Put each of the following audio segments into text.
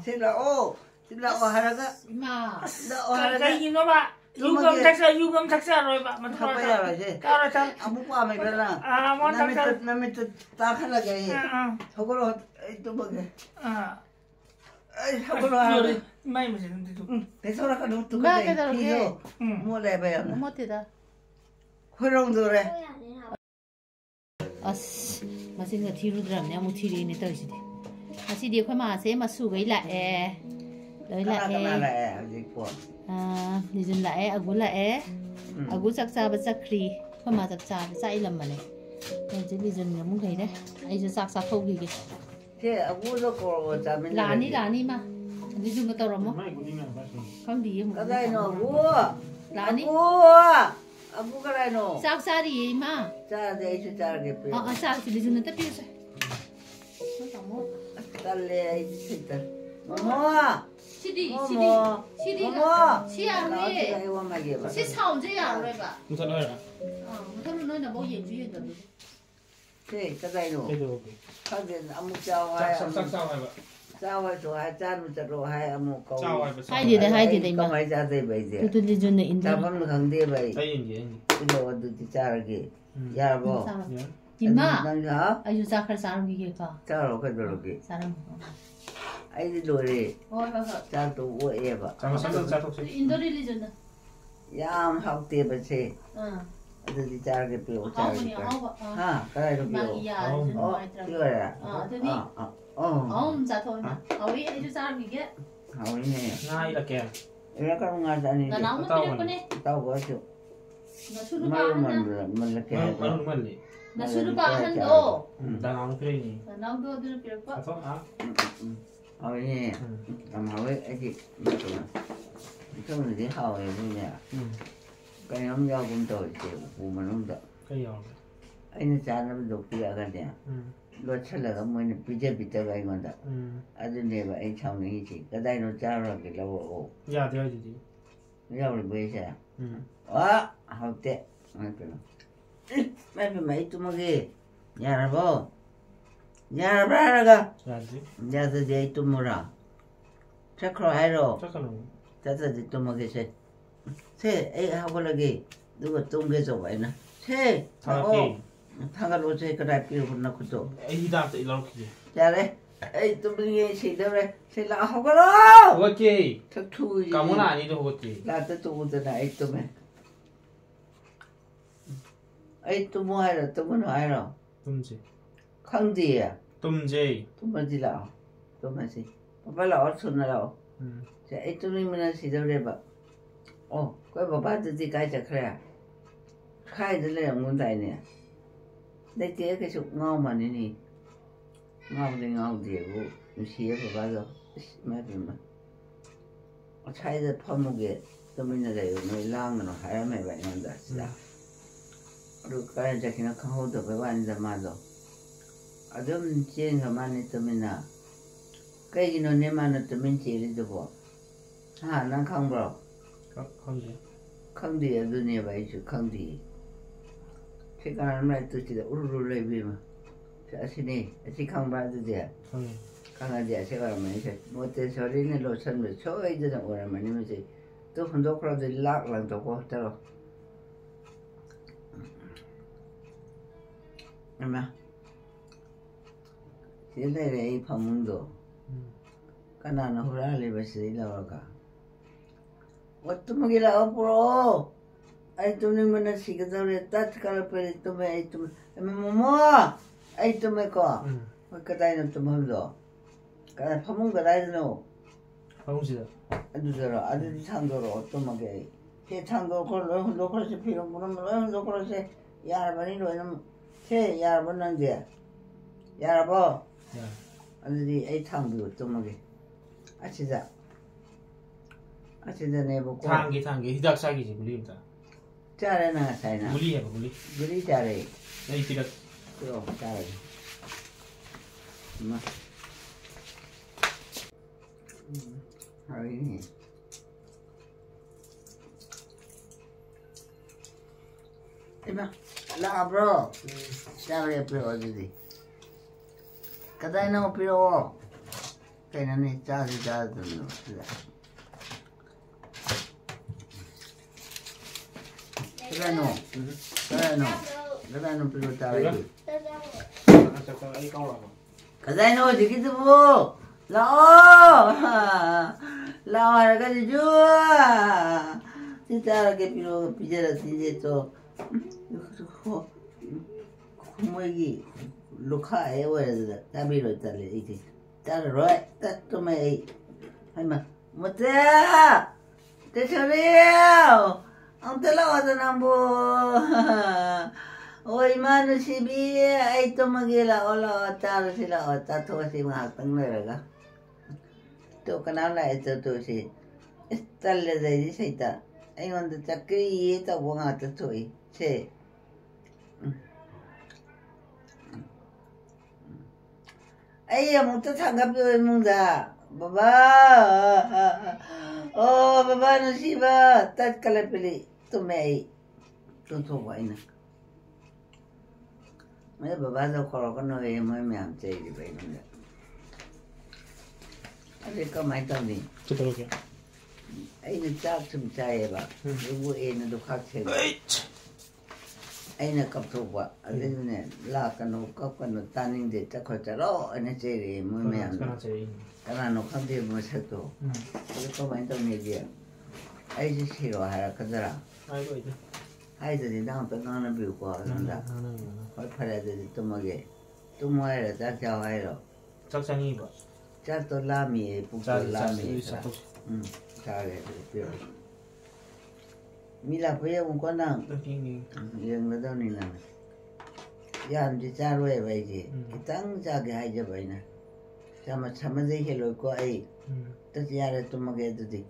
실라오 하라가. 이마. 실라오 하라가. Cái gì nó bà? 유금 탁사 rồi bà. Mà Không phải rồi chứ. Cao rồi Ông muốn qua mày bên nào? món 탁사. Năm mươi ta khá là cái. Không có rồi. Tôi bực kìa. Không có rồi. May mà sẽ không được. Thế sao nó có đúng tôi cái này. Khi rồi. Mua lẻ về rồi. 못해다. Khối rồi đấy. 아씨, 마신가 뒤로 들었네. 아무 뒤로 있네 떨어지네. 아씨, 네 khoai sẽ mà su gấy lại. Đấy lại. À, đi dừng lại, agu lại. Agu chắc cha bắt chắc kri. Khoai mà chắc cha bắt chắc lắm mà này. Nên chỉ đi dừng muốn thấy đấy. Ai cho chắc thâu gì kì. Thế agu nó có cha mình. Lani mà. Đi dừng cái tàu rồi mà. Không đi mà. Cái này nó agu. Lani. Agu cái này nó. Chắc cha đi mà. Cha đây chứ cha cái pe. Chắc thì đi dừng nó tiếp rồi. Dale, sister. Mama. 시디. Mama. 시디가. 시야리. Mama. 시사온제야, 그래봐. 무슨 nói 무슨 너는 뭐 연주했다. Thế cái này nó. Cái đồ. Khác gì ông mua chao hay. Sắc sao vậy bà? Chao hay chỗ hai cha nó chặt rồi hai ông mua câu. Chao hay bà. hai gì đấy mà. Không phải cha đây vậy gì. tôi đi chuẩn này Cha vẫn không đi vậy. Đây gì? Cái đồ tôi chỉ cha là gì? Ya bo. 임마. hả? 아유 자칼 사람 이게 가. Cha rồi cái đồ gì? 사람. Ai đi đồ đi. 허허. Cha tôi uống em à. 잠깐 잠깐 잠깐. 인도 릴리전다. Ya học tiền bạch xe. Tôi đi cha cái biểu cha cái. Ha, cái này nó biểu. Chưa à? 되니? 자 thôi. 어이 아주 사람 이게. Hầu như này. Ngay là kìa. Nó có ngon ra đi. 나 나무 필요 거네. Tao có chịu. 나 수르바 Mấy 한다. mình là cái. Ăn mình đi. 나 수르바 한도. 나 나무 필요니. 나 나무도 들 필요 없고. 가서 아. Hầu như này. Làm hầu ấy chị. Không là cái hầu này như nè. Cái nhóm do cũng tội chịu phụ mà không được. Cái gì? Anh cha nó được kia cái này. Luật chất là cái mình bây giờ bị tao anh ngon đó. Anh này và anh chồng này chị. Cái đây nó cha rồi cái lâu ổ. Dạ theo gì? Lâu rồi bây giờ. Học tệ. Mấy mấy tụi mày nhà nào vô? Nhà nào ra ra Dạ gì? nhà tôi dậy tụi mày ra. Chắc rồi ai rồi? Chắc là Chắc là tụi mày sẽ. Thế ấy học cái gì? 누가 똥개 줘 봐이나. 새. 상가로 새 그래 필요 없나 그도. 에이 다한테 이렇게. 잘해. 에이 똥개 시더래. 새라 하거라. 오케이. 탁투지. 까모나 아니도 오케이. 나도 또 오더나 에이 똥에. 에이 또 뭐 하러 또 뭐는 하러. dum지. 강지야. dum지. 또 뭐지라. 또 뭐지. 빨라 어쩌나라. 자 에이 똥이면 시더래 봐. cái bà bác tôi cái chả khai rất là muốn tài nè đây tía cái sụp ngon mà nè ngon thì ngon thì vụ xía bà bác rồi mấy cái mà khai rất phong một cái tôi mình là để người lang nó khai mày vậy ngon đó rồi cái này chắc nó không hốt được với bạn ra mà rồi ở đó mình chơi cái mà này tôi mình là cái gì nó nên mà nó tôi mình chơi đi được không ha nó không bro không gì không đi ở dunia vậy chứ không đi thế còn hôm nay tôi chỉ là uru lấy về mà sẽ xin đi sẽ không bao giờ gì không là gì sẽ gọi mình sẽ một tên số đi nên lộ sân rồi số ấy cho rằng gọi mình như vậy tôi không đâu có gì lắc lần tôi có đâu em à hiện tại đây phòng môn đồ cái nào nó hura lấy về xử là cả Waktu gila bro, itu ni mana sih kita lihat kalau pergi itu mama, itu mereka, kata ini tu mana, kalau kamu kata ini no, kamu sih ada zero, ada di Sandoro, tu magai, si Sandoro kalau lokal si film, kalau lokal si yar bani lo ini, si yar bani dia, yar apa, ada di Sandoro tu magai, asyik. 아침에 내보고 tangi hidak sa기지 물리입니다. 잘해나 사이나 물리해 물리. 물리 잘해. 이 hidak 그럼 잘해. 엄마. 하이. 이마 라 브로. 잘해 브로 어디지? 가다이나 필요. 걔는 짜증 그래노 필요 따라기 그래노 지기도 뭐 라오 하라가지 좋아 진짜라게 필요 비자라 이제 또 뭐기 루카 에워야 다비로 있다래 이제 따라로 따또매 하이마 못해 대처래요 ang dalawa na po. Oy, mano si Bia, ay tumagila, ola, taro sila, o, tato si mga hatang naraga. Ito, kanala, ito to si, istalla da di sa ita. Ay, wanda takri, ito, bunga tato eh. Si. Ay, mo tatanggap yun mong da. Baba. Oh, baba na siya. Tat kalapili. Tumay. Tutuwa ina. May baba daw ko no eh mo miyam chay di ba ina. Ay ko may tawni. Tutuwa kya. Ay nagsak sum chay ba. Ibu eh na dukak chay. Ay nakaptuwa. Ay ne la kanu kapkanu taning de takotaro ane chay mo miyam. Kana no kamde mo sa to. Ay ko may tawni dia. Ay si siro hara kadara. 아이들이 나한테 나는 비우고 한다. 얼파라들이 또 뭐게 또 뭐해라 짝자 와이로. 짝장이 봐. 짝도 라미 북도 라미. 잘해 비우. 밀라 보여 본 거나. 이런 거 돈이나. 야 이제 자로 해 봐야지. 땅 자게 하자 봐이나. 참아지 해로 거 아이. 또 야래 또 뭐게 되지.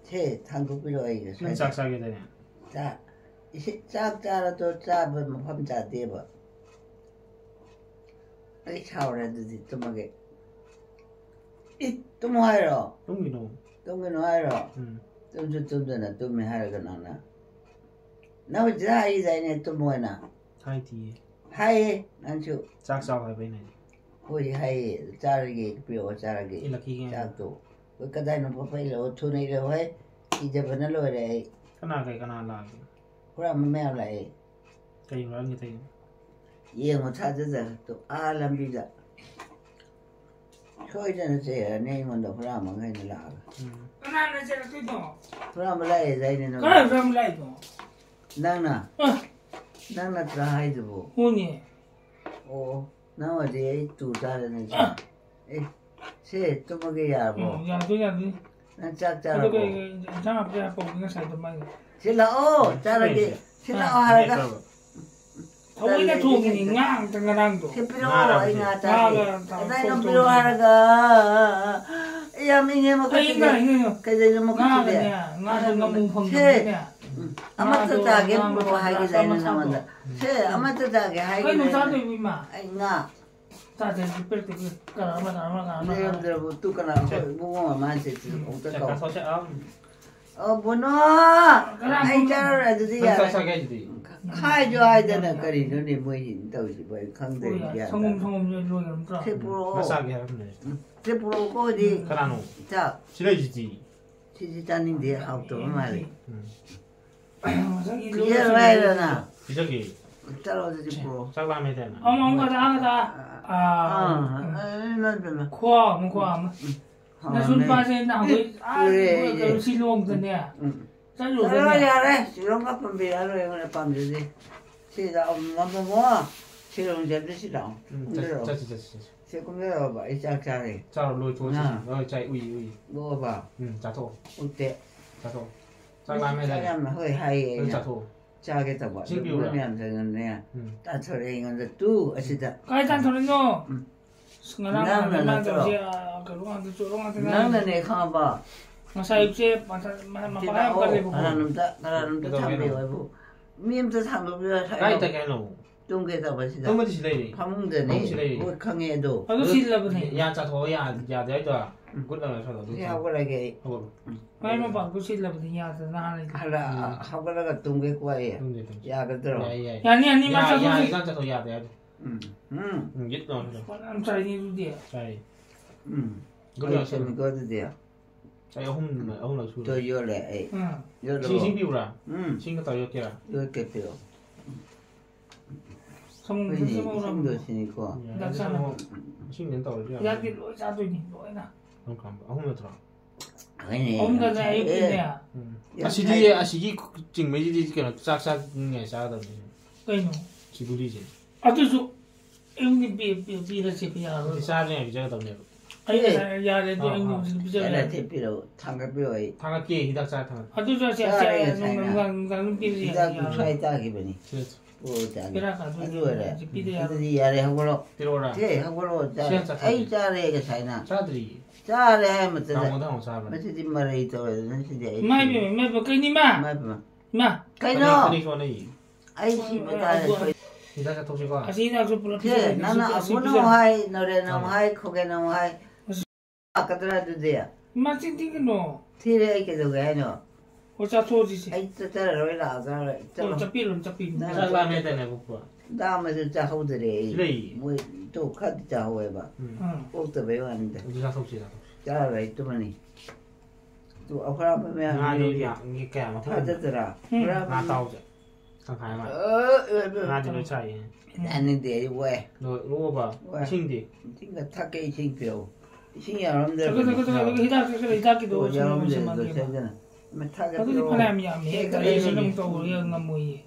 제 한국 비로 아이. 짝짝이 되네. 자 짝짜라도 짜면 혼자 돼봐. 이 차오라듯이 또 뭐게 이 또 뭐하러? 똥기노 하러. 좀 전에 또 뭐하러 그나나. 나 어제 하이 자네 또 뭐나? 하이티. 하이 난주. 짝싸워 해봐네. 거기 하이 자르게 비워 자르게. 이렇게 짝도. 그 까다는 법이로 돈이로 해. 이제 번호로 해. 하나 라. 그럼 매일 해. cái nói như thế 이행을 찾아서 또 알람비자 거기는 제가 내면도 그러면 해는 라 하나는 제가 그도 그러면 라이 자이는 그럼 라이도 나나 나나 트라이드 보 오니 오 나머지 두 달은 세 또먹게 야보 야도야도 난 짝짝하고 그게 장합자 뽑는 사이도 많이 실라 짜르게 실라 하라가 거기가 좋으니 냥 장가랑도 필요 이나 짜게 나는 필요 하라가 야밍에 먹고 그래서 좀 먹고 돼 나도 너무 pom는데 아마도 자게 뭐 하게 되는 남한다 세 아마도 자게 하게 되는 나도 이마 아이나 자제 집을때 그 가라마 내가 또 가나 뭐 많지 어떡하 보노 아이 자라 드디야 khai cho ai tên là cái gì nó đi mới tàu chỉ vậy không thể gì 성공 luôn rồi thế pro massage 하면 thế pro có đi 그라노 자 실례지지 chỉ 짜는데 học tổ mà 이게 그게 왜나 기저귀 짜로지 pro 짝라면 되나 어머 가다 코암 나 술빠세 나 그 실롱 드네 잘해 실롱 같은 비라로 이거는 밤새지 시다 엄마 뭐 실롱 잡지 시다 자자자 세금이야 봐 이짝 잘해 자 로이 도지 자이 우이 먹어봐 자토 어때 자토 짝라면 되나 짝라면 hơi hay 자토 짜겠다 봐 그러면 되는데 따처리 이건데 또 아시다 cái tan thôi nó ngang là mang cái gì cái lúc ăn 나는 내 가봐 masayip siya mapakayap ka rin po 나는 또 참배워 미엠도 참배워 kahit ano 똥개다 보시다 tumati sila eh 파문되네 뭐 강해도 ano sila ba ni ya chato ya dito good na sa do 하고라게 kaya mo ba good sila ba ni ya na 하라 하고라가 똥개 과에 야 그들어 yani masa ya ikan chato ya dito 음 git no I'm sorry dia 음 그래 그것도 돼요. 자 ông là su 저 요래 요래 싱 비우라 싱가 더 이렇게라 이렇게 비워 성도 신이고 싱년 더 이렇게 야기 로자도 니 로이나 ông là thằng 아니 엄가 나 이거야 아시기 지금 매지 지금 싹싹 내 사다 그이노 지구리지 아도수 형님 비비비를 제비야 사네 이제 더 내. 아니 야래도 형님 비자 얘네 대비로 장갑 비워 타가게 히닥사 타가 아도수 제가 농강 비비야 이다도 차이다 기분이 그렇죠 보자 그래가 아주래 비디야 그들이 야래 하고로 들어오라 제 하고로 아이 짜래가 차이나 차들이 짜래 맞지 나무당 사람 맞지 말이 또 진짜 마이비 그니마 마 가이노 그러니 아이씨 뭐다 히닥사 도시가 아시나 그 불러 그 나는 아무나 하이 노래 너무 하이 코게 너무 하이 아까들아도 돼요 마치 티기노 티레 이게 도 가이노 오자 토지시 아이 짜라로이라 아가라 잡필 사람에 되네 그거 다음에 자 하우들이 그래 뭐또 카드 자 하우해봐 꼭또 배웠는데 우리가 속시다 짜라 이또만이 또 아프라 보면 아니 이게 뭐 하더더라 나 따오자 상하이마 나 지금 차이 아닌데 왜 너 로바 칭디 진짜 타게 칭표 신이 여러분들 그거 히다기도 여러분들 좀 그잖아 타게 그거 파나미야 메가 신경 또 우리가 뭐이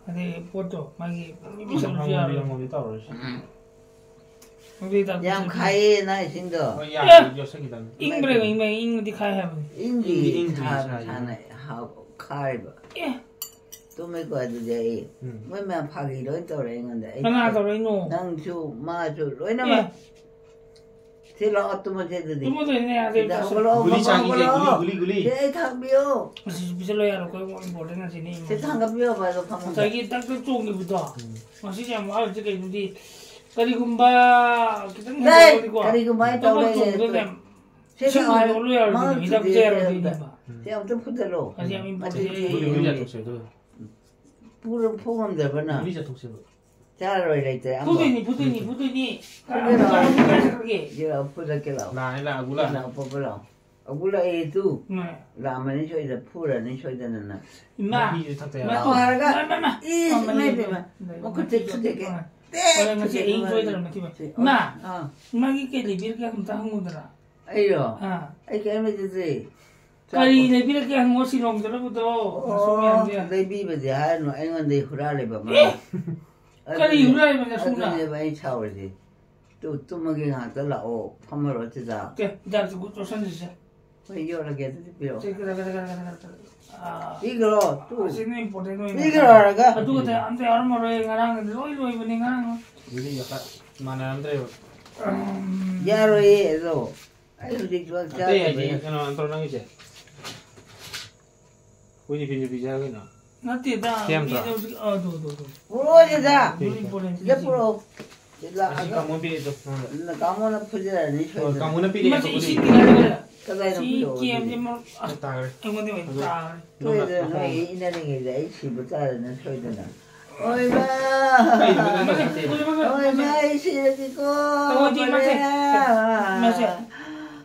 아니 보도 많이 비싸지야 우리다 양 가이 나 신도 야 이거 생기다 잉브레가 잉디 카야 인디 하네 하고 카이브 또 메고 아주 제 뭐면 파기로 떠오르는데 하나 더 이노 낭주 마주 로이나마 딜러 어떤 제들이 두모도 있네 아들 구리 장이게 구리 제 탕비요 비슬로야로 그거 모르는 지니 제 탕비요 봐도 방금 자기 딱그 쪽이부터 마시자 뭐 저게 누디 까리군바 네 그리고 많이 떠오르네 세상 놀러야 이답제로 되니까 제가 좀 푸들로 아니 아니 우리가 독세도 불은 포함 되거나 우리가 독세도 자로 이랬대 부드니 그게 제가 푸들게라 나이라 아굴라 나 뽑으라 아굴라 에두 네 라만이 쇼이다 푸라는 쇼이다는 임마 이 탁대야 마마가 이 매비마 뭐 그때 그때게 orang masih ingin dalam mati ma magi ke lebih ke हम tahu mudra ayo ai ke me dise kali lebih ke हम osi long dra buto sumian dia lebih be dia no ai ngon de hurale ba ma kali hurale ba suna ne ba ai chawoji to magi ha ta la o phamaro ti da ke dar tu to san dise yo la ke ti pio kira 이거 또 sini important 이거 알아가 aduh teh ante orang mau ngarang loi bening ngarang 우리 약간 mana andre 야로에 에서 아이고 좋아 자 네 그냥 안 돌아가는 이제 우리 비자가나 nanti dah aduh 부러지다 important 이제 부러 이라 아직 가면 비도 가면은 푸지라니 가면은 비리 masih isi tinggal 그다음에 si 또 kiam dia mau 딱 yang penting minta 또이들 너희 이나는 게 이치부터 하는 소리잖아 어이마 어이마 이시리고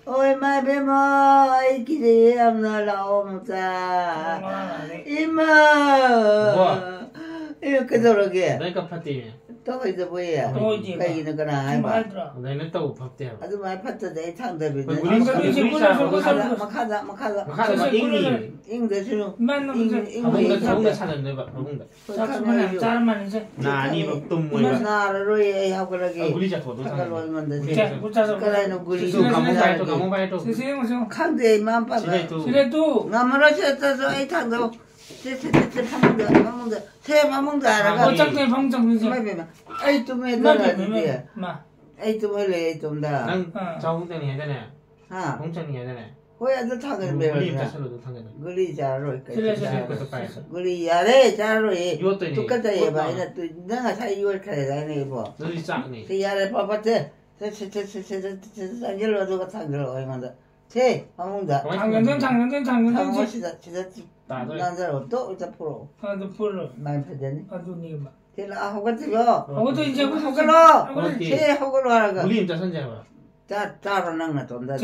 어이마 배마 이기리 암나 라오무자 이마 이렇게 저러게 내가 파티 또 이제 뭐야 어디 봐. 가기는 거나 해봐 내가 또 밥대 아주 많이 팠다 내 창답이 막하다 막하다 잉이 잉대 주는 mana 뭔가 찾았네 봐 뭔가 cara sih 나 아니 뭐 뭐야 나로 해 하고 그러게 우리 잡고 그걸로 하면 되지 putar 그래는 구리 또 가면 봐요 sini masuk 칸데 맘빠 sini tuh 나무로 쳤어서 이 탄도 새 마몽도 알아가 어차피 방정 이제 아이 좀 해달라는데 마 아이 좀 할래 좀다 난 자홍전이 해야 되네 하 홍전이 해야 되네 호야도 타는 우리 배우자 자체로도 타는 그리 자로 그것도 빠졌어 그리 야래 자로 해 이것도 똑같아 해봐 이나 또 내가 사 2월 달에 다니네 뭐 너희 짱네 그 야래 봐봤대 산길로 누가 산길로 얼마다 새 마몽다 장년된 멋이다 진짜 나도 난 사람 또 이제 프로 aduh puluh 많이 패되네 aduh nih mak 제가 하고 같이요 aku tuh 이제 하고로 새 하고로 하라가 우리 임자 선제 봐 짜로 낭나 돈다.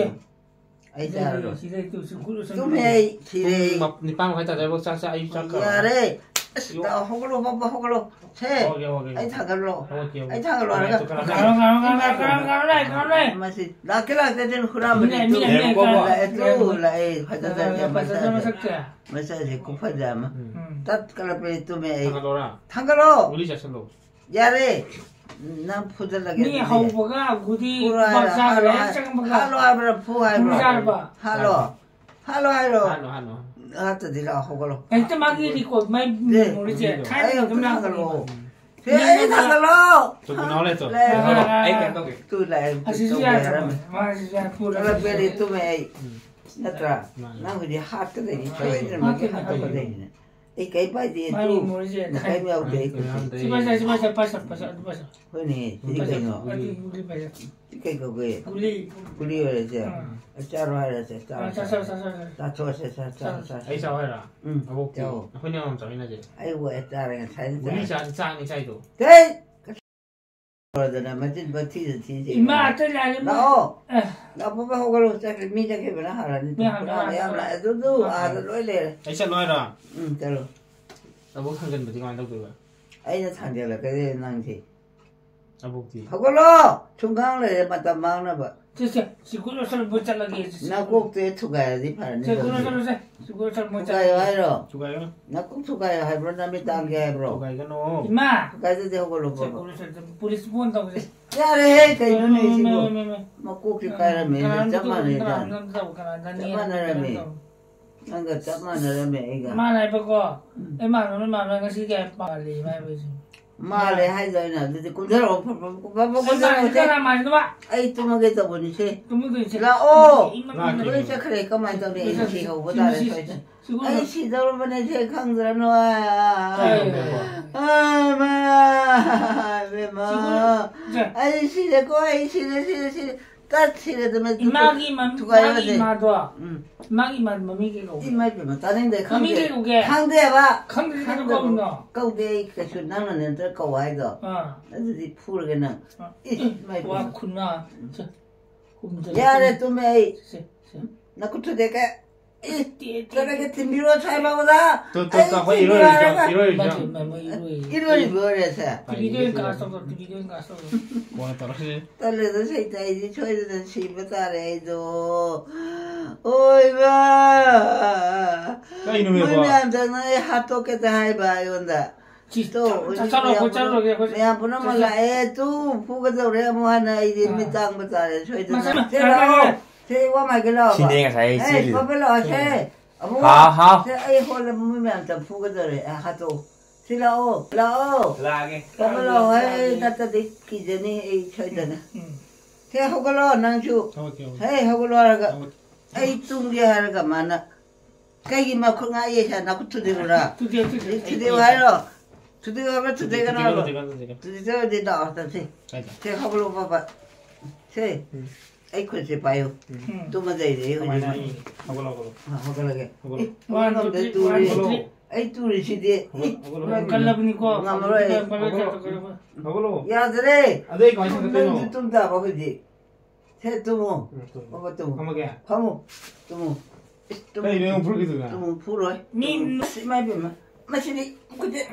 아이 짜로. 좀 좀해 지레. 니빵 가다 대고 싹싹 아이 싹. 야래. 나 호글로 봐봐 호글로. 세. 아이 타글로. 아이 타글로 하라. 가라. 맛이 나케라 때는 후라면 미네 또 에이 화자자 마사자. 마사지 쿠파자마. 땄깔레 또메. 타글로라. 우리 자신로. 야래. 난 푸들라게. 니 하우버가 구디 박사가 할로 하브라 푸하이브라. 할로. 하노. 하트디라 호글로. 에때 마기 리코 마이 모르지. 타이 금나글로. 에이 타글로. 조금 나올래도. 에이 kentoke. 뚜레. 아시지야. 마시야 푸라. kalapeli tume natra nangu di hat de ni choy ma ke hat ko de ni e kai pa di 마이 tu 모르지. na kai mi au de 지마자 빠져. ko ni di kai no 어디 우리 봐야. di kai ko ge 굴리. kuli ore je charo ha re se ta 사사사사. ta cho se sa 아이 사와라. 아복. 저 혼영 잡이나지. ai wo ta re sai 우리 장 사이도. de ora na ma tin ba ti ti ji 이마 아들이 no na po ba ho ko sa mi ja ke bana ha ra ni ya la du a do le 아이 샷 놓아라. chalo 아복 상전 어디 가면 되고. ai na thang de la ke nang ji 아복지. 하고로 중강을 맞다 막나 봐. 됐어. 지구로서 못 잘라게 해주세요. 나 꼭대 투가야지 파는 거. 지구로서 못 투가요 잘라. 하러. 주가요? 나 꼭 투가요 하러 남이 땅게 하러. 주가 이거 노. 이마. 가서 대 하고로 봐. 지구로서 police 본다고 그래. 야래 해 대는 지고. 막 꼭지 가라매 잠만해. 난가 잠만하라매 이가. 마나 보고. 에마는 마나 시게 빨리 말이지. 말에 하이저나 근데 군대로 마 이거나 말도 마. 아이 뚜먹에 더 보니세. 뚜무도 이제. 라오. 이마. 그래서 그래 그만 더 이시고 보다래. 아이 시도로 보내세 강들어 놓아. 아마 왜마. 아이 시대 거이 시대 따치래도면 이마기만 마기마도. 마기만 뭐미게고. 이마기만 다른데 강대. 강대 봐. 강대도 거운다. 거기에 그 나는 저 거와이도. 어디 풀게는. 와 군나. 저. 야래 또메. 나 그토대가 저렇게 팀비로 잘 먹어다. 또 이러이 뭐래서. 비디오 가서. 뭐 떨어지? 떨려도 세이지 초이도 시부다래도. 오이바. 까 이놈이 뭐? 문양전에 핫도케다 하이바요다. 또 고짜로 내가 보나마라 애도 부가도 그래 뭐 하나 이제 밑장 부다래 초이도. 세와 마길라. 진행을 잘했지. 에이, 버블러 해. 하하. 에이, 홀레 무면 좀 부가더래. 하도. 실라오. 라오. 라게. 버블러 해. 나타 기전이 이 쳐이잖아. 세 호글러 낭주. 에이, 호글러 하라가. 에이, 뚱게 하라가 많아. 까기 막 그가 예샤 나고 투대구나. 투대 와요. 투대 가면 투대가 나와. 투대 나왔다. 세 호글러 봐봐. 세. ai khuyên sẽ bay không? Tôi mà dậy đấy rồi. Học cái lagi. Mana dia tu ni? Ai tu ni sih dia? Kalau begini kau. Ngamroi. Học Ya deh. Ada yang kau cakap tu. Tuh dah apa sih? Saya tu mo. Apa tu? Kamu kaya? Kamu. Tu mo. Hey, ini yang pergi tu kan? Tu mo puroi. Ni mai bima. Masih ni. Dia.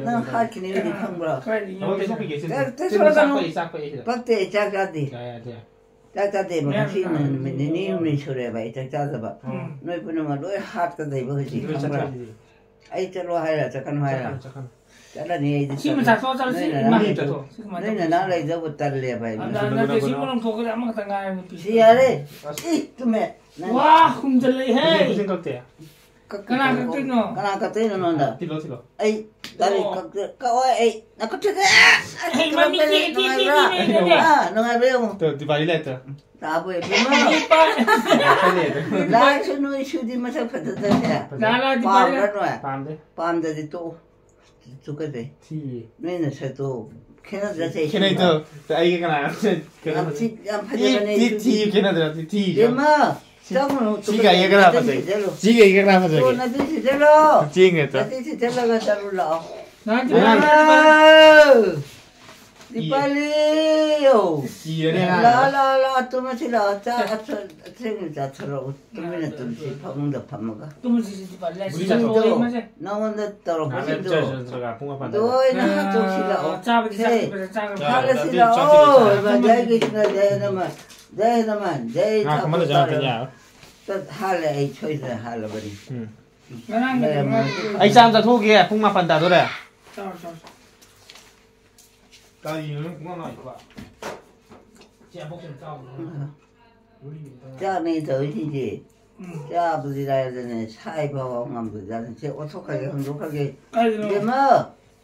Nang hal kini ni kambra. Apa tu pergi sih? Siapa? Bakte cakap di. Ya. cakap di masih ni mencuri bayi cakap apa? Noi pun nama doi hat kata ibu sih. Ai cakap hai lah, cakap hai lah. Cakap ni. Siapa cakap soal sih? Ni nak lagi jauh terleh bayi. Nanti siapa orang tua kita amak tengah. Siapa? Ih, tu me. Wah, kumjalai hai. Musim kau tiap. Kena ketino. Kena ketino nanda. Tilo. Ai, dari kau ai, nak ketino. Hei, mami dia. Ah, nongai beo. Tu di balik lah tu. Tak boleh. Lah, sunu isu di masa pada dah. Dah di balik. Paham dah itu. Tu kata. Ti. Ni nak satu. Kena dah saya. Kena itu. Ai kena. Yang pada ni. Ti kena dah. Ti. Dia mah. Jika ia kenapa sih? Jika ia kenapa sih? Nanti si Jelo. Jing itu. Nanti si Jelo kan taruh lah. Nanti. đi 빨리요. 지연이야. 라라라 또 마시라. 자, 생일 자처럼 또 맨날 또 밥먹다 밥 먹어. 또 무슨 빨래. 또 나온다 떨어 보신도. 너희는 하도 싫어. 하루 싫어. 내가 싫어. 내놈만 내 그만도 잘 그냥. 또 할래 초이스 할래 버리. Anh Sam ra thu kia, không mặc phần tả thôi đấy. Cái gì nó cũng nói quá. Chị em bốc tiền cao. 자, 내 더이지. 자, 아버지라 전에 사이버가 감도자는 제 어떡하게 행복하게. 이게 뭐?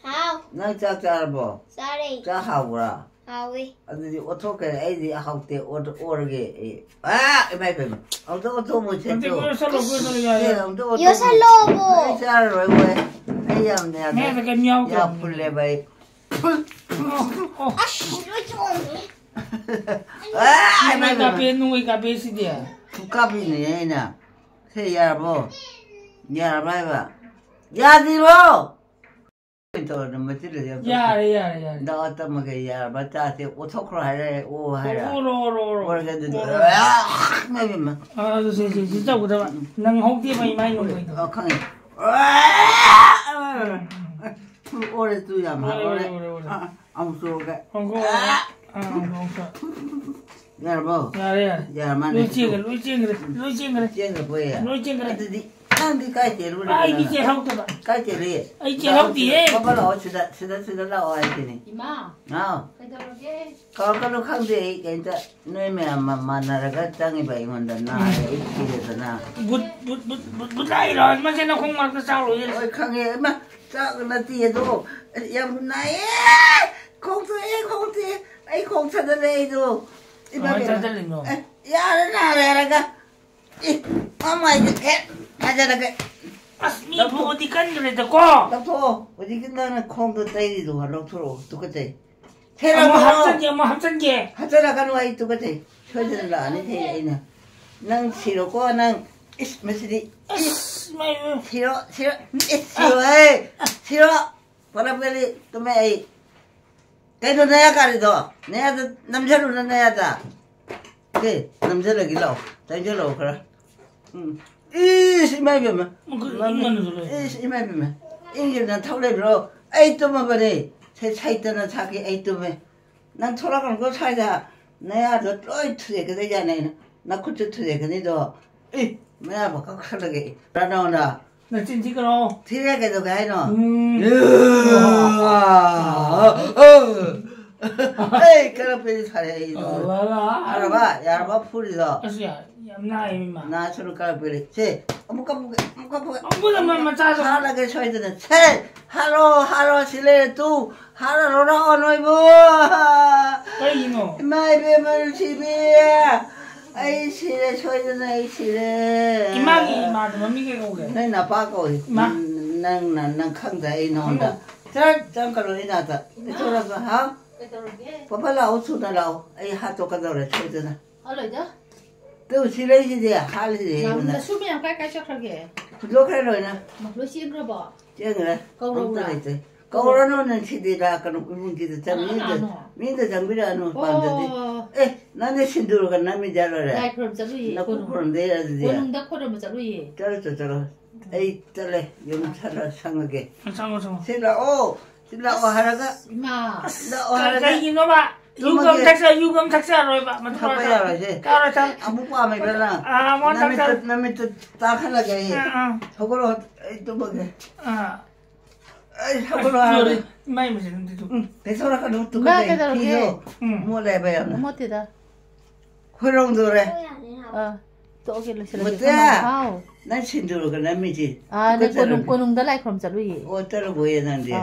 Hào, 나 짝짝 뭐. sorry, 자 하고라. Howie. 아니 어떻게 애디 하고 오르게. 아, 이마이 뱀. 어또 뭐 제도. Yo sa lobo. 자, 왜? 아야 내가. Nghe cái nhau 야, 풀래 바이. 아, Mày cà phê nuôi cà phê gì vậy? 국값이네, 나. 새 야보. 야봐봐. 야디로! 또, 너무 찔러요. 야. 너 어떤 뭐게 야봐. 자세, 오토크로 하래, 오 하라. 오로. 모르겠는데, 아, 매비만. 아, 진짜 보다. 난 혹시 많이 먹는 거. 강해. 오래 두야, 마. 오래. 아무 소리가. 야보. 야만. 루징. 쟁을 보여. 루징. 난디 까이제로. 아, 이게 하고다. 까이제리. 이게 하고디에. 봐봐라, 치다 나와야 되니. 이마. 아. 그러게. 거꾸로 강대 이제 너희만 만나러가 땅이 바이면다 나 이렇게 나. 나이로 맞잖아 공막도 싸우고 이래. 어이 강에 막 싸우나 뒤에도 야 나에 공투에 아이 공차들래도 이마에 찾을래요. 야 나래가 이 엄마 이렇게 가자라게 아스미 어디 간 그래도 고. 나도 어디 끝나는 공도 때리도 하러로 똑같아. 합산게. 하자라 가는 와이 똑같아. 저들은 안 해. 이나 난 싫고 난 메시지 싫어 바라버리 또매 걔도 내야 가리도 내야 남자로는 내야다 그 남자를 길러 남자로 그래 이마이면 이마이면 인기는 타올래로 에이 또만 버리 새 차이 때는 자기 에이 또매 난 돌아가는 거 차이다 내야 너 또이 투대 그대잖아 나 그때 투대 그네도 이 뭐야 뭐 깎아게 라나오나 나 진지그러. 티레게도 가이노 에이 그렇게 살아 이거 알아봐 야봐 풀이서 아수야 얌나 이마. 나 저를 깔아버리 제 뭐가 엄마만 짜서 하나게 서이드는 세 하루 실내 두 하루로 노이부 아이노. 마이 베물 집이야 아이 실내 서이드는 아이 실내 이마도 뭡니게 오게. 난 나빠고 난 강다 이 나온다 잠깐로 이나다 저라서 하 그러게. 봐봐라 오수나라 이 하도 가더라 서이드는 알아요? 또 실내지야 할지 남자 수비랑 깔깔짝하게. 부족해로나 막 러시아 그러봐. 쟁을 거울로라. 거울로는 시디라 그런 군기도 참 민도 장비라는 반대지 에 나네 신도가 남이 잘하래 나이 그럼 자루이. 나 그런데 해야지 고능다 코르면 자루이. 저러 에이 잘래 영 살아 상하게 상어. 실라오 하라가 이마. 나 하라가 이놈아. 유금 taksa로 해봐. 타봐야 지 까라자. 아무 밤에 별나 아, 뭐 taksa. 남이 또딱 하라게 저거로 또 뭐게 저거로 하라 많이 무시는데 좀. 배소라가 놓고 그래. 비요 뭐래 봐요 못해다. 호롱도래 또 오길로 싫어. 못해 난 신도가 남이지 아, 내 꼬농다 라이 그럼 자루이. 어쩌러 보이는데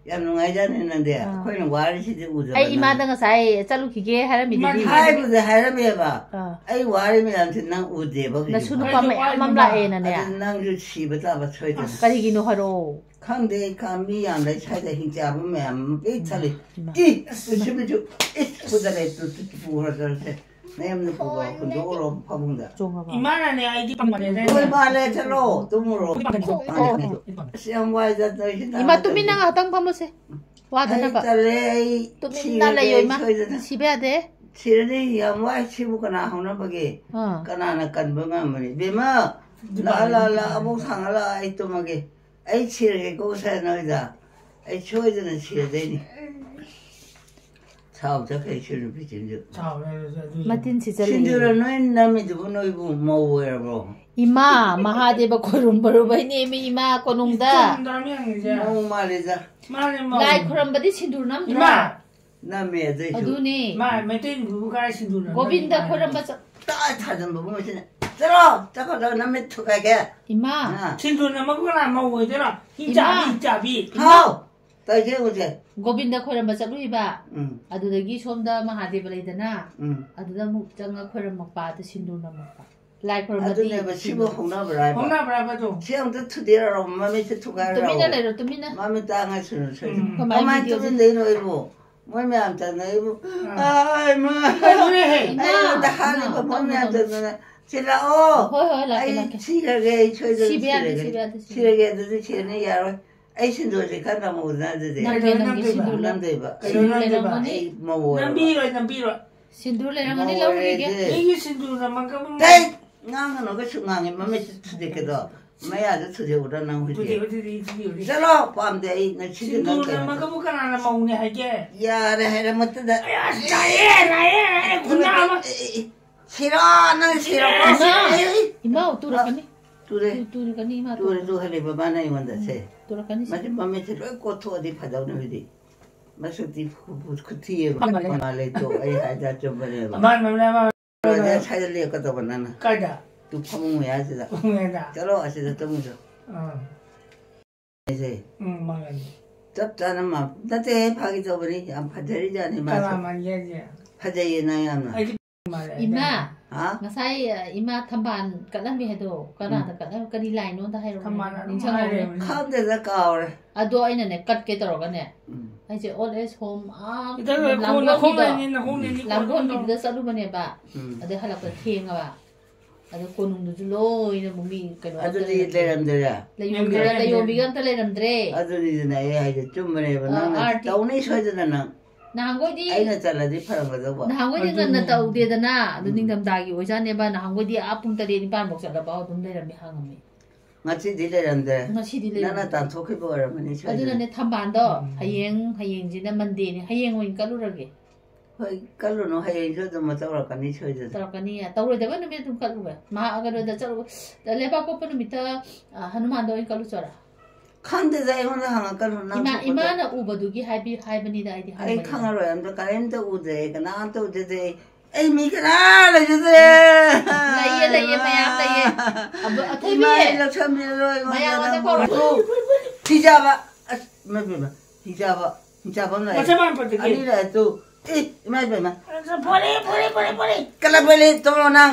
야 농아이자는데 거기는 와리시지 우저 아이 이마다가 사이 자루 기계 하람이 되지. 하이브데 하람이 해봐 아이 와리미한테 난 우대 봐 나 수누pa 맘라에나 내야. 난 시부터 봐 쳐야 돼 가리기노 하로. 강대 감미양 내 차이다 hin자 보면 이 차리 이 심지어 이 부자래 또 부러져서 내는 보고 근도로 파본다 이만하네 아이디 빵만해. 뭘 말해 저로 tumuro siang wai da 이마 또 민나가 하당 파모세. 와드나봐. 또 맨날 레요 이마. 집에야 돼. 치르니 야무아 치부거나 하나 보기. 까나나 간봉아 뭐니. 비마 라라라 아무 상하라 아이 또 뭐게. 아이 치르게 고사 너이다. 아이 초이드는 치르 되니. 사업자 회식을 비진죠. 마틴 지절이. 신주는 너희 남이 누구 너희고 뭐야 뭐. 이마 마하데바 코름버르바이니 이마 코농다. 뭐 말이다. 라이 코름바디 신두르 남드라. 남이야 돼. 어두니. 메테인 누가 신두르. 고빈다 코름바 딱 찾은 거 보면 진짜. 들어. 저거 너 남이 투가게. 이마. 신두르 먹거나 먹어야 되나? 인자비. 하우. 따게 오제. 고빈다 코름바 잡루이바. 아두다기 솜다 마하데바 레이다나. 아두다 묵장가 코름 먹바드 신두르 먹바. 라이 코름바디. 아두네 뭐 시부 홍나브라. 홍나브라바도. 지금도 투디라고 마음에 투가라고. 또미나 레로 또미나. 마음에 땅을 쓰는 소리. 그만 그만 좀 내놓이고. 몸이 안 잖아요. 아이 뭐. 아이 나 하는 거 몸이 안 잖아. 지라 아이 치르게 쳐져. 치르게 치르네 야로. 아이 신도지 간다 못나는데. 남대 봐. 아이 뭐. 남비로. 신두레랑아니 라우리게. 이게 신두르만큼. 네. 나는 어그 중앙에 몸에 투대게도. 마야도 투대고라 나오지. 저러 밤대 나 치즈 넣게. 신두르만큼 뭐가나 먹네 하게. 야래 해라 못다. 야 나예 군나마. 싫어 난 싫어. 이마 뚜라카니. 뚜레가니 이마 뚜레도 하리 바바나 이만다 세. 뚜라카니. 마치 밤에 들어 꽃도 어디 파다오는 거지. 마스티 그 뒤에 말래 또 아이 하자 좀 버려. 말말말. 내가 찾을래 것도 보나나. 가자. 또 파몽이야 하지다. 파몽이다. 저러 하시다 또 무서. 이제. 말하니. 짭짜는 막 나한테 파기도 버리 안 파절이잖아 맞아. 가만 얘기. 파절이 나야 나. 이마. ngasai ima thamban kalam bi hedo kana da kalam kani line no da hero thamban kham de da kaur ado aina ne kat ke taro ga ne ai je old age home lamgon da salu bane ba ade hala ko thenga ba ade konung du lo ina mumi kano ado di leramdra layo bigam ta leramdre ado di na ai je chumre ba na tauni soidana na 나한고디 아이나 잘라지 파는 거죠 뭐 나한고디 간나 따우데다나 누닝담다기 오자네바 나한고디 아풍따리 니반 복살라바 돈데라미 항음이 같이 딜레란데 같이 딜레 나나 단 토케 버라면 이제 어디는 탐반도 하행지나 만데니 하행 오인 깔루라게 hoy 깔루노 하행저도 뭐 따라가니 쳐져 따라가니 따우르데바 누미 좀 깔루가 마 아가르다 짜루 레바 코프는 미타 하누만도 오인 깔루 쳐라 칸데 자이호나 하나 깔루나 이마나 우버두기 하이버니다 아이디 아이 칸하로 안도 까렌도 우데 나한테 우데데 에이 미그라 레주데 라이에 마야 라이에 아토비 이마 참밀로 마야 와데 코로 디자바 뭐뭐 디자바 나 아니라 또 이마 보리 깔라벨리 또나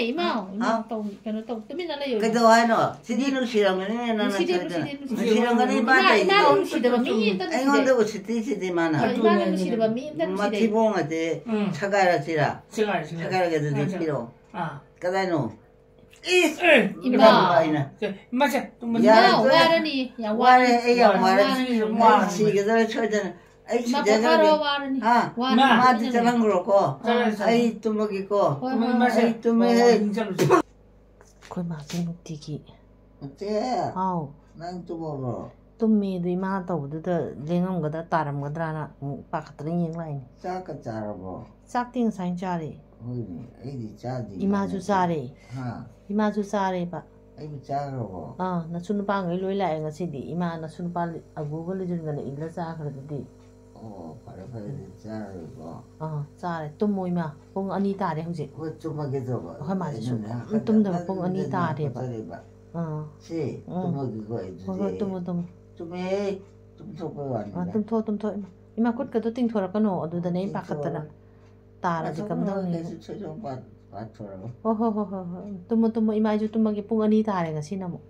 이마 또 그는 또 뜨미나래 요 그도 와노 시디노 시랑네 나나 시랑네 바다 이마 시드바 미 아이건도 시디마나 이마 시드바 미 마티봉한테 차가라지라 차가라게도 되지로 까다노 이마 맞아 야 와라니 야 와래 와래 시게들 쳐잖아 아이 마파로 와라니 마트 자랑 그렇고 아이 또 먹이고 아이 또 먹이 거의 맞은 묵디기 어때 아우 난 또 먹어 tummi ma tawduda lengam gada taram gadana pakatra yeng lai 짜까 짜라고 sakting sain chari hoini 에디 짜지 imaju sare ha imaju sare ba 아이고 짜라고 na chunu pa ngai loi lai nga sidi ima na chunu pa agu le jun gana illa cha khraddi 파래 짜라고 chare tumoi ma pong ani ta de huje 뭐 좀하게 더 봐. ha ma chu tumda pong ani ta de ba 시 tum하기고 이제 tum 좀해 좀 속고 왔는데 tumtho ima kut ka to ting thora kano adu da nei pakatana tara ji kam dang ni 최종 맞더라고 ho tum ima ju tumagi pung ani ta re nga sinamo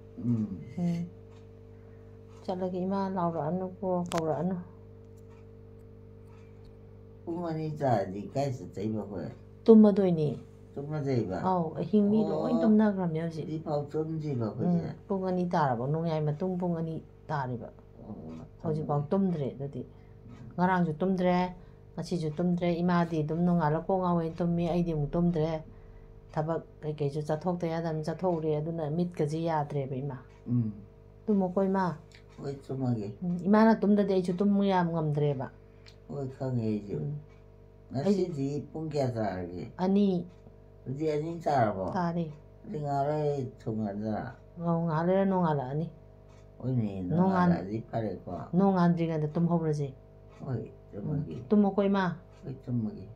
chalagi ima laura anu ko kaura anu 부모님 자지 가서 제이버 거야 tummadoini 정말 제이버 aw hing mi loi tumna gram ya ji 이 파우 좀 제이버 거야 pung ani tara ba nong yai ma tum pung ani tari ba ꯍꯧꯖꯤꯛꯐꯥꯎ ꯇꯨꯝꯗ꯭ꯔꯦ ꯑꯗꯨꯗꯤ ꯉꯔꯥꯡꯁꯨ ꯇꯨꯝꯗ꯭ꯔꯦ ꯉꯁꯤꯁꯨ ꯇꯨꯝꯗ꯭ꯔꯦ ꯏꯃꯥꯗꯤ ꯑꯗꯨꯝ ꯅꯣꯡꯉꯥꯜꯂ ꯀꯣꯛ ꯉꯥꯎꯋꯦꯅ ꯇꯨꯝꯃꯤ ꯑꯩꯗꯤ ꯑꯃꯨꯛ ꯇꯨꯝꯗ꯭ꯔꯦ ꯊꯕꯛ ꯀꯩꯀꯩꯁꯨ ꯆꯠꯊꯣꯛꯇ ꯌꯥꯗꯅ ꯆꯠꯊꯣꯛꯎꯔꯦ ꯑꯗꯨꯅ ꯃꯤꯠꯀꯁꯤ ꯌꯥꯗ꯭ꯔꯦꯕ ꯏꯃꯥ ꯇꯨꯝꯃꯣꯀꯣ ꯏꯃꯥ ꯍꯣꯏ ꯇꯨꯝꯃꯒꯦ 이마나 tumdade aichu tummu yam ngamdreba ꯍꯣꯏ ꯈꯪꯉꯦ ꯑꯩꯁꯨ ꯉꯁꯤꯗꯤ ꯄꯨꯡ ꯀꯌꯥ ꯆꯥꯔꯒꯦ ani ꯑꯗꯨꯗꯤ ꯑꯅꯤ ꯆꯥꯔꯕꯣ tare ꯑꯗꯨꯗꯤ ꯉꯥꯔꯣꯏ ꯊꯨꯡꯉꯗ꯭ꯔꯥ ngalera nongalani ꯍꯣꯏꯅꯦ ꯅꯣꯡꯉꯥꯜꯂꯛꯑꯗꯤ ꯐꯔꯦꯀꯣ nongadriganda tumhobrase ꯍꯣꯏ ꯇꯨꯝꯃꯒꯦ tummo ima ꯍꯣꯏ ꯇꯨꯝꯃꯒꯦ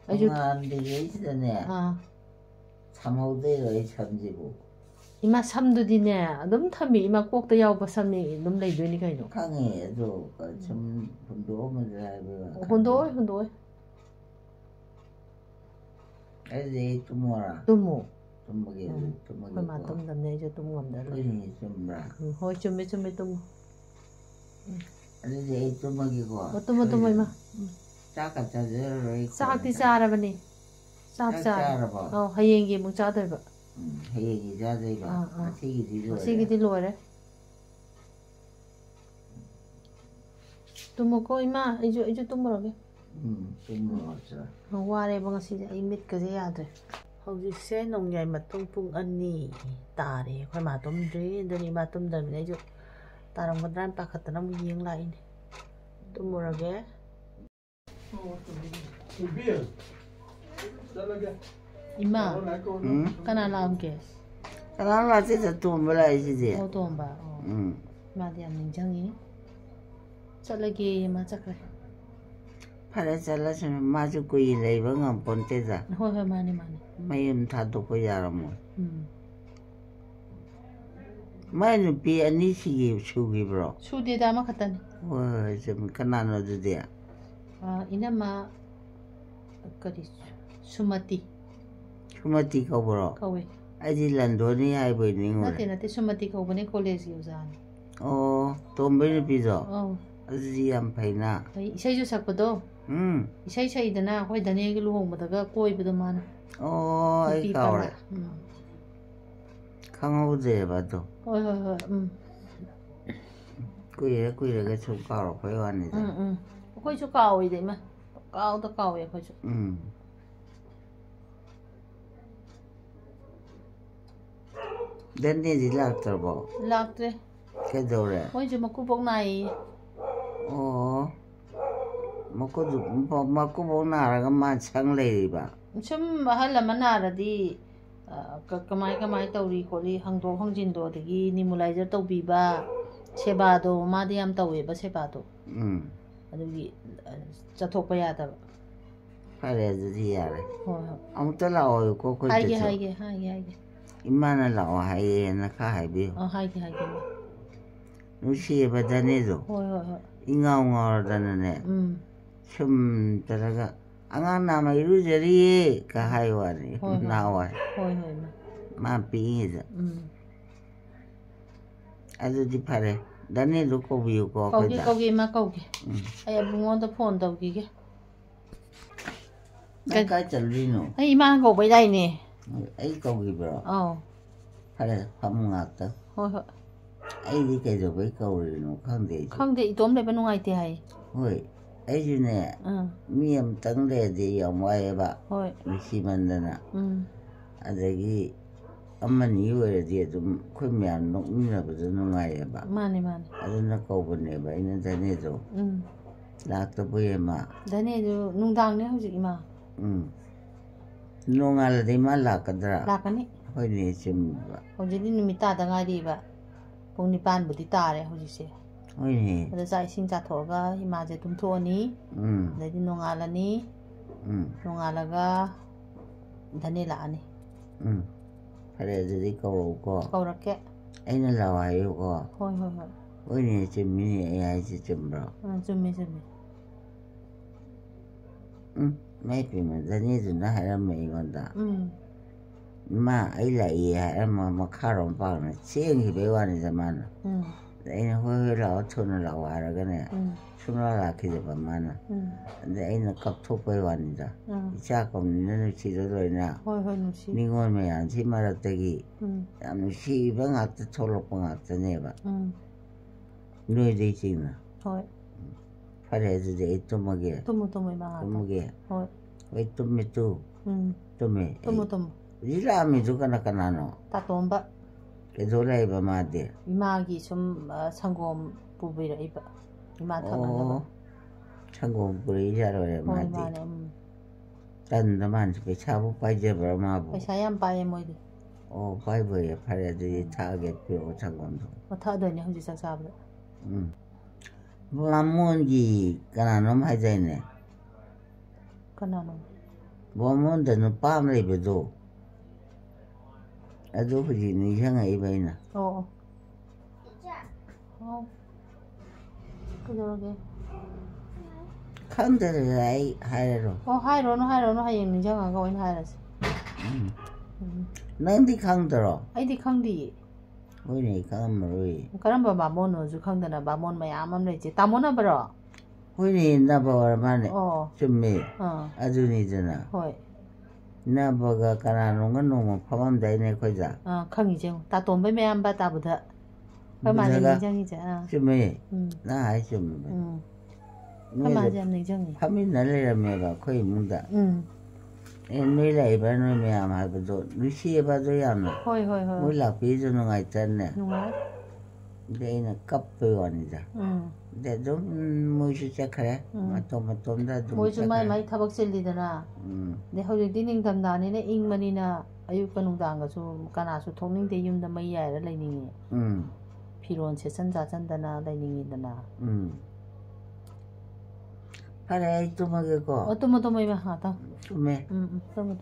aichu ꯅꯣꯡꯉꯥꯟꯗ꯭ꯔꯤꯉꯩꯁꯤꯗꯅꯦ ꯊꯝꯍꯧꯗꯣꯏꯔꯣ ꯑꯩ ꯁꯝꯁꯤꯕꯨ ima samdudine adum thami ima kokta yawba samni adum leidoini kaino ꯈꯪꯉꯦ ꯑꯗꯣ ꯁꯨꯝ ꯍꯨꯟꯗꯣꯛꯑꯝꯃꯗ꯭ꯔꯥ ꯍꯥꯏꯕ hundoi ꯑꯩꯗꯤ ꯑꯩ ꯇꯨꯝꯃꯣꯔꯥ tummo ꯇꯨꯝꯃꯒꯦ ꯇꯨꯝꯃꯒꯦ koi ma tumdamne aichu tum ngamdar ꯍꯣꯏꯅꯦ ꯆꯨꯝꯕ꯭ꯔꯥ hoi chumme tummo ꯑꯗꯨꯗꯤ ꯑꯩ ꯇꯨꯝꯃꯒꯦꯀꯣ tummo ima ꯆꯥꯛꯀ ꯆꯥꯖꯔꯔꯣꯏ sakti charabani sak ꯆꯥꯔꯕꯣ hayengi mu chadoiba ꯍꯌꯦꯡꯒꯤ ꯆꯥꯗꯣꯏꯕ ꯉꯁꯤꯒꯤꯗꯤ ꯂꯣꯏꯔꯦ ꯉꯁꯤꯒꯤꯗꯤ ꯂꯣꯏꯔꯦ ꯇꯨꯝꯃꯣꯀꯣ ꯏꯃꯥ ꯑꯩꯁꯨ ꯇꯨꯝꯃꯨꯔꯒꯦ ꯇꯨꯝꯃꯨꯔꯣ ꯋꯥꯔꯦꯕ ꯉꯁꯤꯁꯦ ꯑꯩ ꯃꯤꯠꯀꯁꯦ ꯌꯥꯗ꯭ꯔꯦ ꯍꯧꯖꯤꯛꯁꯦ ꯅꯣꯡꯌꯥꯏ ꯃꯇꯨꯡ ꯄꯨꯡ 2 ꯇꯥꯔꯦ ꯑꯩꯈꯣꯏ ꯃꯥ ꯇꯨꯝꯗ꯭ꯔꯤ ꯑꯗꯨꯅ ꯏꯃꯥ ꯇꯨꯝꯗꯕꯅꯤꯅ ꯑꯩꯁꯨ ꯇꯥꯔꯝꯒꯗ꯭ꯔꯥꯅ ꯄꯥꯈꯠꯇꯅ ꯑꯃꯨꯛ ꯌꯦꯡ ꯂꯥꯛꯏꯅꯦ ꯇꯨꯝꯃꯨꯔꯒꯦ 이마, 까나 나온게. 까나 나한테 돈 벌어야지. 돈 봐. 이마디 안 냉장이. 잘라게 이마 작래. 팔에 잘라서는 마주 꾸이 레이버가 본때다. 호호 많이. 마음 다 돕고 야라모. 마이는 비 아니시기 수기 브로. 수디다 마 갔다니. 와, 좀 까나노도 돼. 이나마 그리 수마티. 수마티 가보러. 가왜? 아직 란도니 하이브 있는 거. 나한테 수마티 가보네 콜레지 요자니. 돈 벌는 비죠. 아직 안 파이나. 이사이주 삭고도. 이사이 사이드나 거의 다니엘이 루홍보다가 꼬이보도 많아. 아이 가오래. 강호부대 봐도. 꾸이래가 좀 가오라 보여왔는데. 거의 좀 가오이 되면. 까오다 까오야 거의 좀. 댄디지 락더보. 락드래. 그도래. 거의 좀 먹고 복나이. 먹고 복나라가 만창 레이바. 좀 할라만 나라디 그마이 떠우리 콜리 항도 항진도 되기 니물라이저 떠비바 세바도 마디암 떠웨바 세바도. ꯑꯗꯨꯒꯤ ꯆꯠꯊꯣꯛꯄ ꯌꯥꯗꯕ ꯐꯔꯦ ꯑꯗꯨꯗꯤ ꯌꯥꯔꯦ ꯍꯣꯏ ꯑꯃꯨꯛꯇ ꯂꯥꯛꯑꯣꯀꯣ ꯑꯩꯈꯣꯏꯗꯁꯨ ꯍꯥꯏꯒꯦ 이마나 라와 하이에나 카하이비요. 하이게. 누시에 바다네도. 호이. 잉아웅아라다네. 춤 따라가 앙아나마 이루저리 카하이와니 나와. 호이. 마피이자. 아주디 파레. 다네도 꼬비요고. 거기 마 거기. 아야 붕어도 폰 더기게. 나가 잘리노. 이만 거 보이다이니. ấy câu gì bro hay là không ngạc đâu thôi ấy đi cái rồi với câu rồi nó không thì tóm lại bên ngoài thì hay thôi ấy chứ nè miệng tấn đề thì ở ngoài bà thôi khi mình đây nè à cái 엄마 이후에 이제 좀 크면 농민이라 그러는 거야 봐 많이 아주 câu bên này vậy nên 다네도 lạc 보여 마 다네도 농당네 혹시 이마 농알디 말라까더라. 라까니? 호이니 좀. 호지디 누미 따다가리바. 봉니 반부디 따래 호지세. 호이니. 그래서 자 신자 토가 이마제 좀 토니. 내디 농알라니. 농알라가 다니라니. 그래 저기 거우고. 거우렇게. 애는 나와요고. 호이. 호이니 좀 미니 애야지 좀 봐. 좀. mấy cái mà dân như nó hay là mấy con ta mà ấy là gì hả mà khá rộng bao này xuyên thì bé quan này mà đấy nó hơi là thôn nó là hòa rồi cái này chúng nó là cái gì mà nó đấy nó cấp thuốc bé quan này ta cha còn nó chỉ rồi nè nhưng mà mày ăn chỉ mà là cái gì ăn chỉ bằng ngắt thô lộc bằng ngắt thế này vậy 너희들 있나? ꯍꯣꯏ. ꯐꯔꯦ ꯑꯗꯨꯗꯤ ꯑꯩ ꯇꯨꯝꯃꯒꯦ. ꯇꯨꯝꯃꯨ ꯏꯃꯥ ꯉꯥꯛꯇꯪ. ꯇꯨꯝꯃꯒꯦ. ꯍꯣꯏ. ꯑꯩ ꯇꯨꯝꯃꯦ ꯇꯨ. ꯇꯨꯝꯃꯦ. ꯇꯨꯝꯃꯨ. ꯍꯧꯖꯤꯛ ꯂꯥꯛꯑꯝꯃꯤꯗꯨ ꯀꯅꯥꯅꯣ? ꯇꯥꯇꯣꯝꯕ. ꯀꯩꯗꯧ ꯂꯩꯕ ꯃꯥꯗꯤ? 이마기 좀 상곰 부부이라 이봐. 이마 타만가. 상곰 부리 자로래 마디. 딴데 만지 배차부 빠져버려 마부. 배차 양 빠에 뭐이디. 빠이버에 팔아야지 타게 표 상곰도. 타더니 혼자 싹싹하다. 마몬기 까나놈 하자이네. 까나놈. 마몬데는 빰을 입어도. 아주 그지 니상아 입어이나. 그러게. 칸데를 하이로. 하이로는 하이행 니상아가 웬 하이라서. 넌디 칸들어. 아이디 칸디. 왜니 칸으로이. 그럼바 마몬노주 칸데나 마몬 마야만 레지. 따모나 버려. 왜니 나버가 만에. 좀미. 아주니잖아. 호이. 나버가 까나농은 너무 파밤다이네 거자. 강이죠. 따tombe 매안 받다보다. 그만이 냉장이자. 좀미. 나 아이 좀. 그만이 냉장이. 파미 날래라메가 거의 문다. 에밀라 이바노 매암 하고도 루시에 봐도 야노. 호이. 몰라 비주는 거 있잖네. 누가? 내는 깝배원이다. 근데 좀 무시 시작해. 좀 뭐좀 많이 타박 셀리더나. 내 허리디 닝담 나니네 잉만이나 아유까 농당가서 까나서 통닝대 윤다 마이야라 레닝이. 피론 세선자 잔다나 레닝이더나. 그래 또 먹고. 어떤 뭐 하다. 좀 해. 또